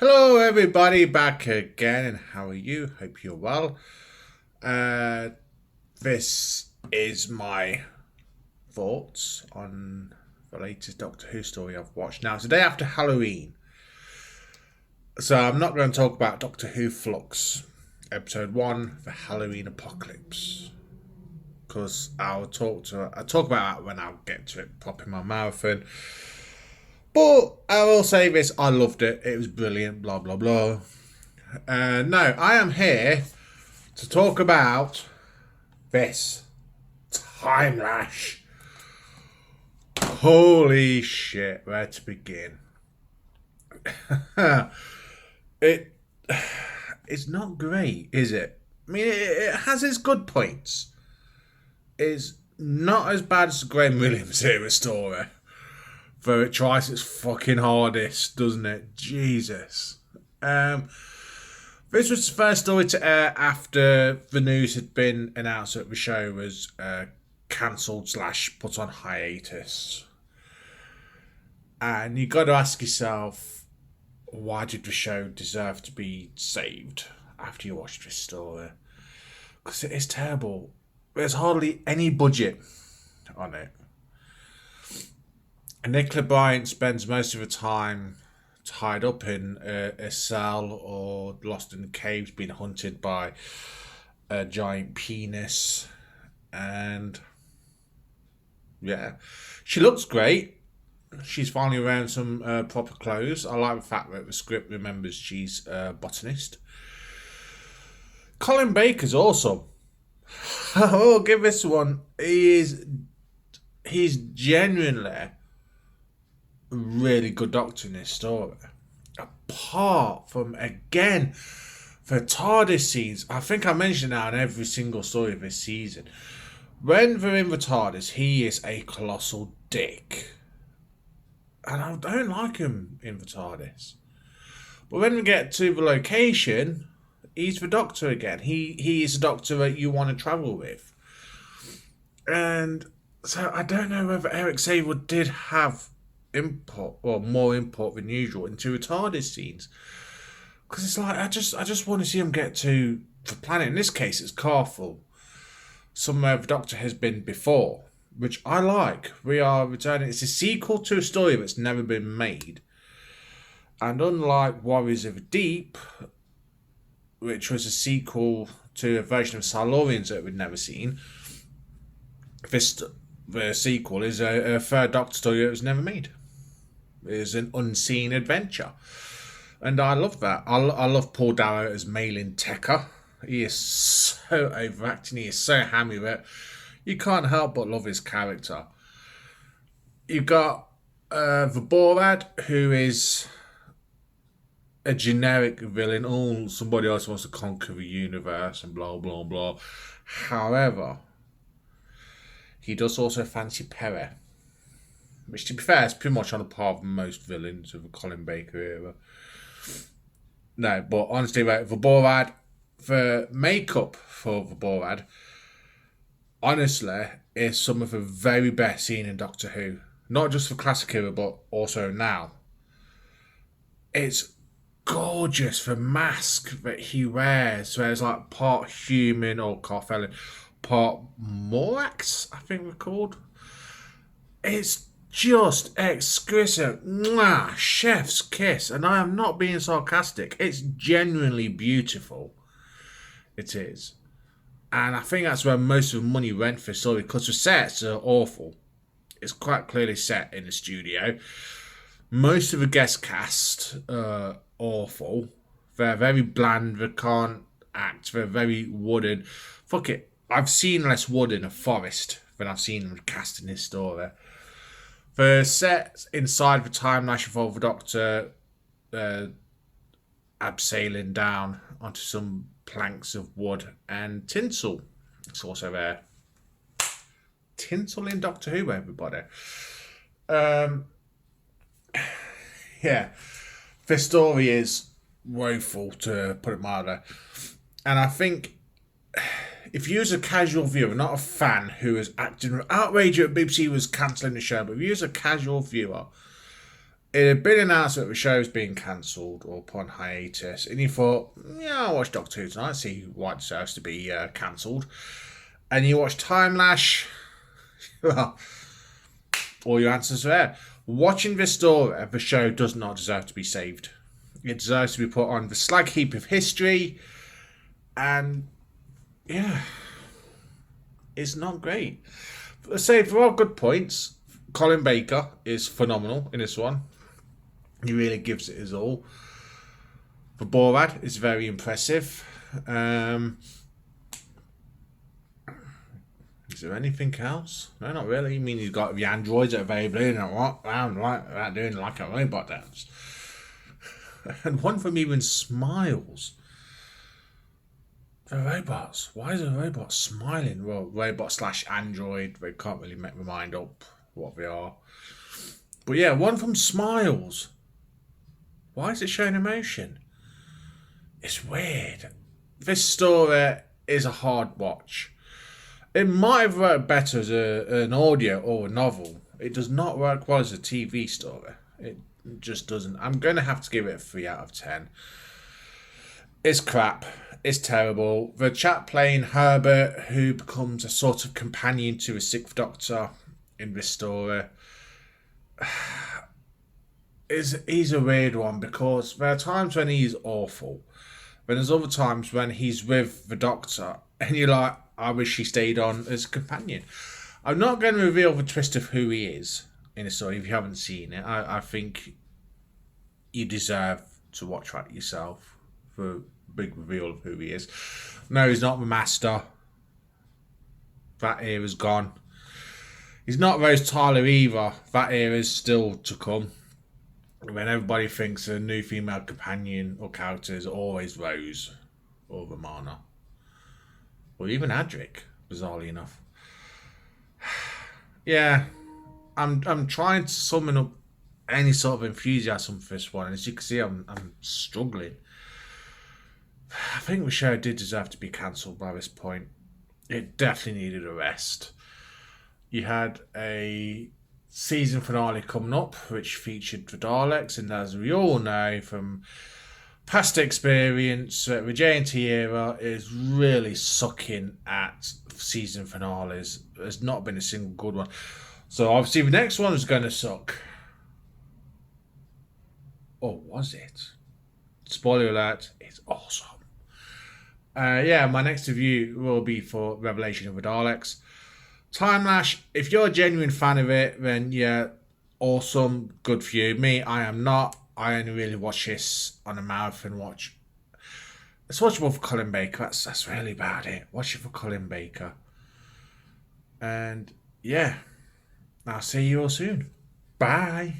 Hello, everybody, back again, and how are you? Hope you're well. This is my thoughts on the latest Doctor Who story I've watched. Now, it's the day after Halloween, so I'm not going to talk about Doctor Who Flux, Episode 1, The Halloween Apocalypse, because I'll talk about that when I get to it proper in my marathon. But I will say this, I loved it. It was brilliant, blah, blah, blah. No, I am here to talk about this. Timelash. Holy shit, where to begin? it It's not great, is it? I mean, it has its good points. It's not as bad as the Graham Williams era story. Though it tries its fucking hardest, doesn't it? Jesus. This was the first story to air after the news had been announced that the show was cancelled / put on hiatus. And you got to ask yourself, why did the show deserve to be saved after you watched this story? Because it is terrible. There's hardly any budget on it. And Nicola Bryant spends most of the time tied up in a cell or lost in the caves, being hunted by a giant penis. And yeah, she looks great. She's finally wearing some proper clothes. I like the fact that the script remembers she's a botanist. Colin Baker's awesome. I'll give this one. He's genuinely really good Doctor in this story. Apart from, again, the TARDIS scenes, I think I mentioned that in every single story of this season. When they're in the TARDIS, he is a colossal dick. And I don't like him in the TARDIS. But when we get to the location, he's the Doctor again. He is the Doctor that you want to travel with. And so I don't know whether Eric Sable did have input or more input than usual into the TARDIS scenes, because it's like I just want to see him get to the planet. In this case, it's Carthel, somewhere the Doctor has been before, which I like. We are returning. It's a sequel to a story that's never been made, and unlike Warriors of the Deep, which was a sequel to a version of Silurians that we'd never seen, the sequel is a third Doctor story that was never made. It is an unseen adventure. And I love that. I love Paul Darrow as Malin Tekka. He is so overacting. He is so hammy that you can't help but love his character. You've got the Borad, who is a generic villain. Oh, somebody else wants to conquer the universe and blah, blah, blah. However, he does also fancy Peri, which, to be fair, is pretty much on a par with most villains of the Colin Baker era. No, but honestly, right, the Borad, the makeup for the Borad, honestly, is some of the very best seen in Doctor Who. Not just for classic era, but also now. It's gorgeous. The mask that he wears, where it's like part human or Carthelian, part Morax, I think they're called. It's just exquisite. Mwah, chef's kiss. And I am not being sarcastic. It's genuinely beautiful. It is. And I think that's where most of the money went for the story, because the sets are awful. It's quite clearly set in the studio. Most of the guest cast are awful. They're very bland. They can't act. They're very wooden. Fuck it. I've seen less wood in a forest than I've seen them cast in this story. The set inside the Timelash involve the Doctor abseiling down onto some planks of wood and tinsel. It's also there. Tinsel in Doctor Who, everybody. Yeah. This story is woeful, to put it mildly. And I think if you as a casual viewer, not a fan who is acting with outrage at BBC was cancelling the show, but if you as a casual viewer It had been announced that the show's being cancelled or put on hiatus, and you thought, yeah, I'll watch Doctor Who tonight, see why it deserves to be cancelled. And you watch Timelash, well, all your answers are there. Watching this story, the show does not deserve to be saved. It deserves to be put on the slag heap of history, and yeah, it's not great. Let's say for all good points, Colin Baker is phenomenal in this one. He really gives it his all. The Borat is very impressive. Is there anything else? No, not really. I mean, he's got the androids that are very blue and walk around like that, doing like a robot dance. And one from even Smiles. The robots. Why is a robot smiling? Well, robot slash android. They can't really make their mind up what they are. But yeah, one from Smiles. Why is it showing emotion? It's weird. This story is a hard watch. It might have worked better as an audio or a novel. It does not work well as a TV story. It just doesn't. I'm going to have to give it a 3 out of 10. It's crap. It's terrible. The chap playing Herbert, who becomes a sort of companion to the Sixth Doctor in this story, he's a weird one because there are times when he's awful. But there's other times when he's with the Doctor and you're like, I wish he stayed on as a companion. I'm not going to reveal the twist of who he is in the story if you haven't seen it. I think you deserve to watch that yourself for a big reveal of who he is. No, he's not the Master. That era's gone. He's not Rose Tyler either. That era's still to come. When everybody thinks a new female companion or character is always Rose or Romana. Or even Adric, bizarrely enough. Yeah, I'm trying to summon up any sort of enthusiasm for this one. As you can see, I'm struggling. I think the show did deserve to be cancelled by this point. It definitely needed a rest. You had a season finale coming up, which featured the Daleks, and as we all know from past experience, the JNT era is really sucking at season finales. There's not been a single good one. So obviously the next one is going to suck. Or was it? Spoiler alert, it's awesome. Yeah, my next review will be for Revelation of the Daleks. Timelash, if you're a genuine fan of it, then yeah, awesome, good for you. Me, I am not. I only really watch this on a marathon watch. It's watchable for Colin Baker. That's really about it. Watch it for Colin Baker. And yeah, I'll see you all soon. Bye.